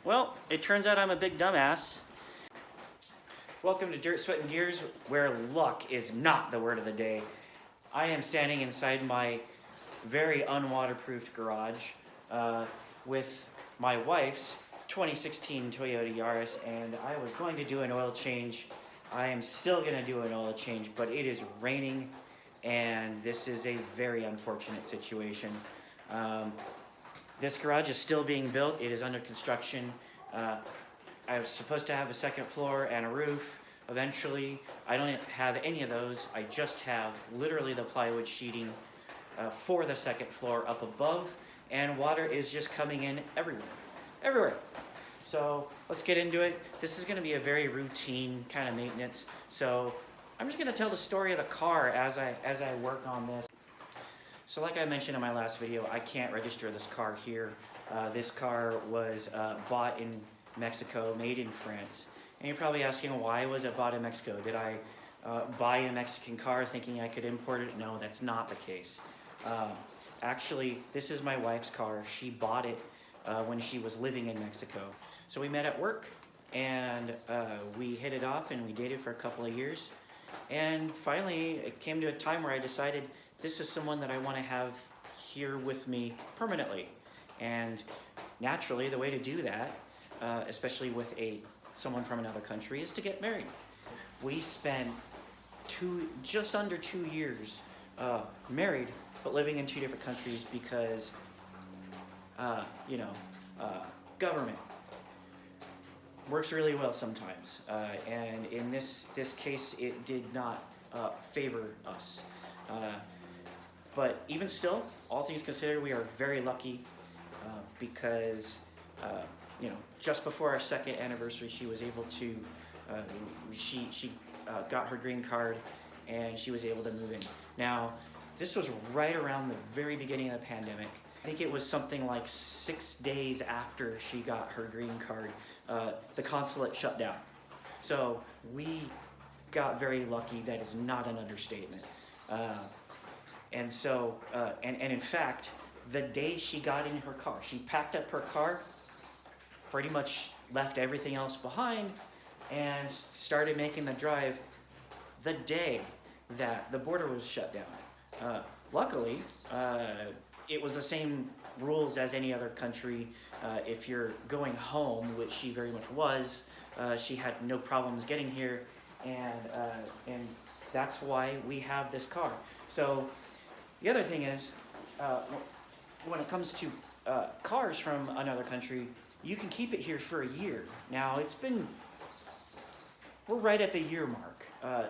Well, it turns out I'm a big dumbass. Welcome to Dirt, Sweat, and Gears, where luck is not the word of the day. I am standing inside my very unwaterproofed garage with my wife's 2016 Toyota Yaris, and I was going to do an oil change. I am still going to do an oil change, but it is raining, and this is a very unfortunate situation. This garage is still being built. It is under construction. I was supposed to have a second floor and a roof eventually. I don't have any of those. I just have literally the plywood sheeting for the second floor up above, and water is just coming in everywhere. So let's get into it. This is going to be a very routine kind of maintenance. So I'm just going to tell the story of the car as I work on this. So like I mentioned in my last video, I can't register this car here. This car was bought in Mexico, made in France. And you're probably asking, why was it bought in Mexico? Did I buy a Mexican car thinking I could import it? No, that's not the case. Actually, this is my wife's car. She bought it when she was living in Mexico. So we met at work, and we hit it off, and we dated for a couple of years. And finally, it came to a time where I decided this is someone that I want to have here with me permanently. And naturally, the way to do that, especially with someone from another country, is to get married. We spent just under 2 years married, but living in two different countries because, government works really well sometimes. And in this case, it did not favor us. But even still, all things considered, we are very lucky because, just before our second anniversary, she was able to, she got her green card, and she was able to move in. Now, this was right around the very beginning of the pandemic. I think it was something like 6 days after she got her green card, the consulate shut down. So we got very lucky. That is not an understatement. And so, and in fact, the day she got in her car, she packed up her car, pretty much left everything else behind, and started making the drive the day that the border was shut down. Luckily, it was the same rules as any other country. If you're going home, which she very much was, she had no problems getting here, and that's why we have this car. So the other thing is, when it comes to cars from another country, you can keep it here for a year. Now, we're right at the year mark,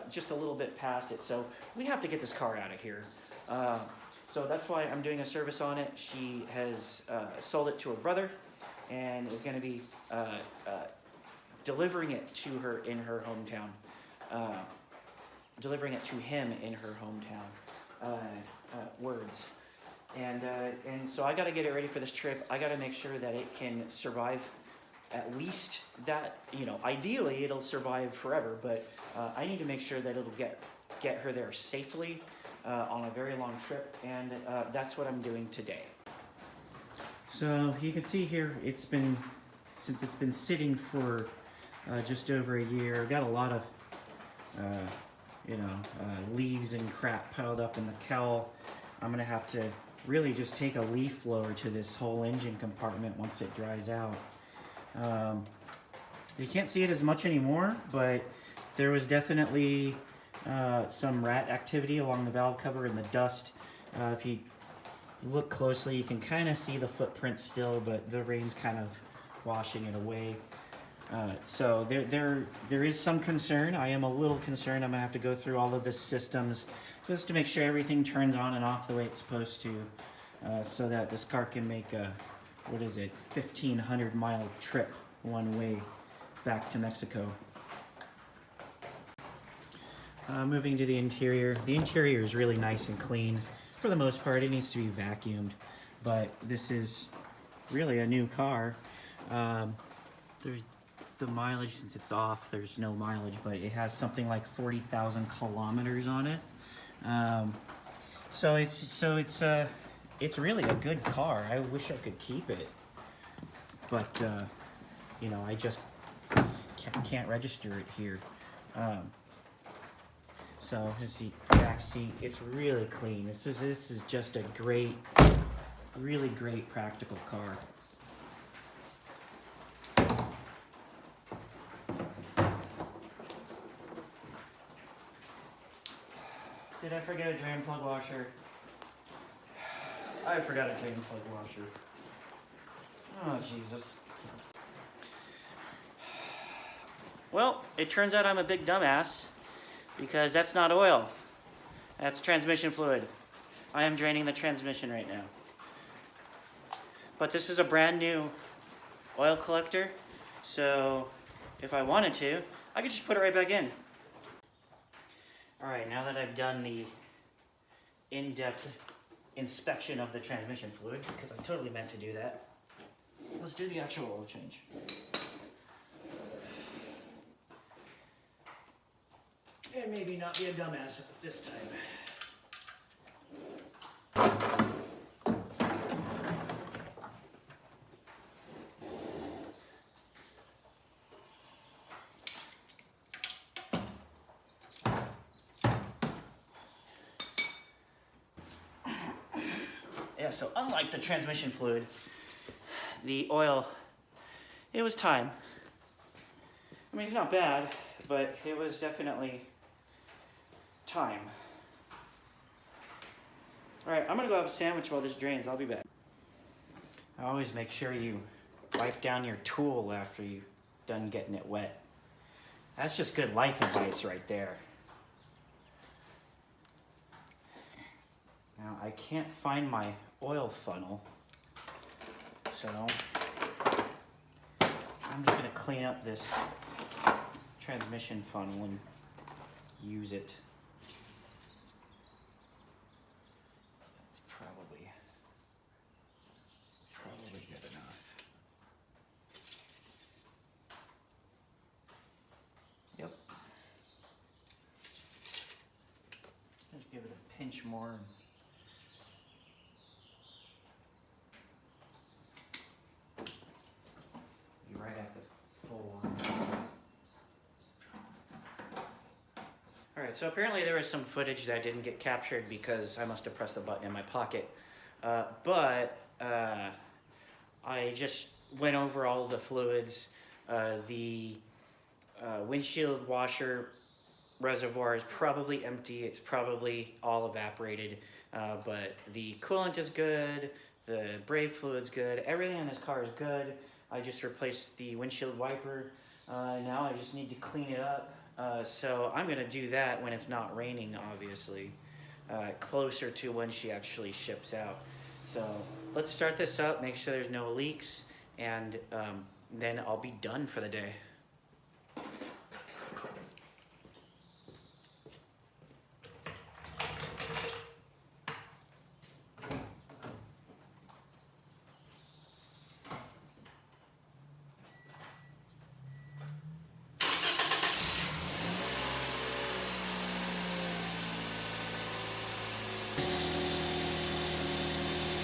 just a little bit past it, so we have to get this car out of here. So that's why I'm doing a service on it. She has sold it to her brother and is going to be delivering it to her in her hometown. Delivering it to him in her hometown. Words. And so I got to get it ready for this trip. I got to make sure that it can survive at least that, ideally it'll survive forever, but I need to make sure that it'll get her there safely on a very long trip, and that's what I'm doing today. So you can see here, since it's been sitting for just over a year, I've got a lot of leaves and crap piled up in the cowl. I'm gonna have to really just take a leaf blower to this whole engine compartment once it dries out. You can't see it as much anymore, but there was definitely some rat activity along the valve cover and the dust. If you look closely, you can kind of see the footprint still, but the rain's kind of washing it away. So there is some concern. I am a little concerned. I'm gonna have to go through all of the systems just to make sure everything turns on and off the way it's supposed to, so that this car can make a 1,500 mile trip one way back to Mexico. Moving to the interior. The interior is really nice and clean. For the most part, it needs to be vacuumed, but this is really a new car. The mileage, since it's off, there's no mileage, but it has something like 40,000 kilometers on it. So it's really a good car. I wish I could keep it, but you know, I just can't register it here. So this is the back seat. It's really clean. This is just a great, really great practical car. Did I forget a drain plug washer? I forgot a drain plug washer. Oh, Jesus. Well, it turns out I'm a big dumbass because that's not oil. That's transmission fluid. I am draining the transmission right now. But this is a brand new oil collector, so if I wanted to, I could just put it right back in. Alright, now that I've done the in-depth inspection of the transmission fluid, because I totally meant to do that, let's do the actual oil change. And maybe not be a dumbass this time. Yeah, so unlike the transmission fluid, the oil, it was time. I mean, it's not bad, but it was definitely time. Alright, I'm gonna go have a sandwich while this drains. I'll be back. I always make sure you wipe down your tool after you're done getting it wet. That's just good life advice right there. Now, I can't find my oil funnel, so I'm just gonna clean up this transmission funnel and use it. It's probably good enough. Yep. Just give it a pinch more. Be right at the full line. Alright, so apparently there was some footage that didn't get captured because I must have pressed the button in my pocket. But I just went over all the fluids. The windshield washer reservoir is probably empty. It's probably all evaporated. But the coolant is good. The brake fluid's good. Everything in this car is good. I just replaced the windshield wiper. Now I just need to clean it up. So I'm gonna do that when it's not raining, obviously, closer to when she actually ships out. So let's start this up, make sure there's no leaks, and then I'll be done for the day.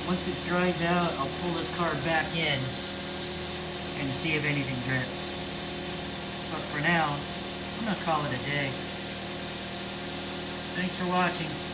Once it dries out, I'll pull this car back in and see if anything drips. But for now, I'm gonna call it a day. Thanks for watching.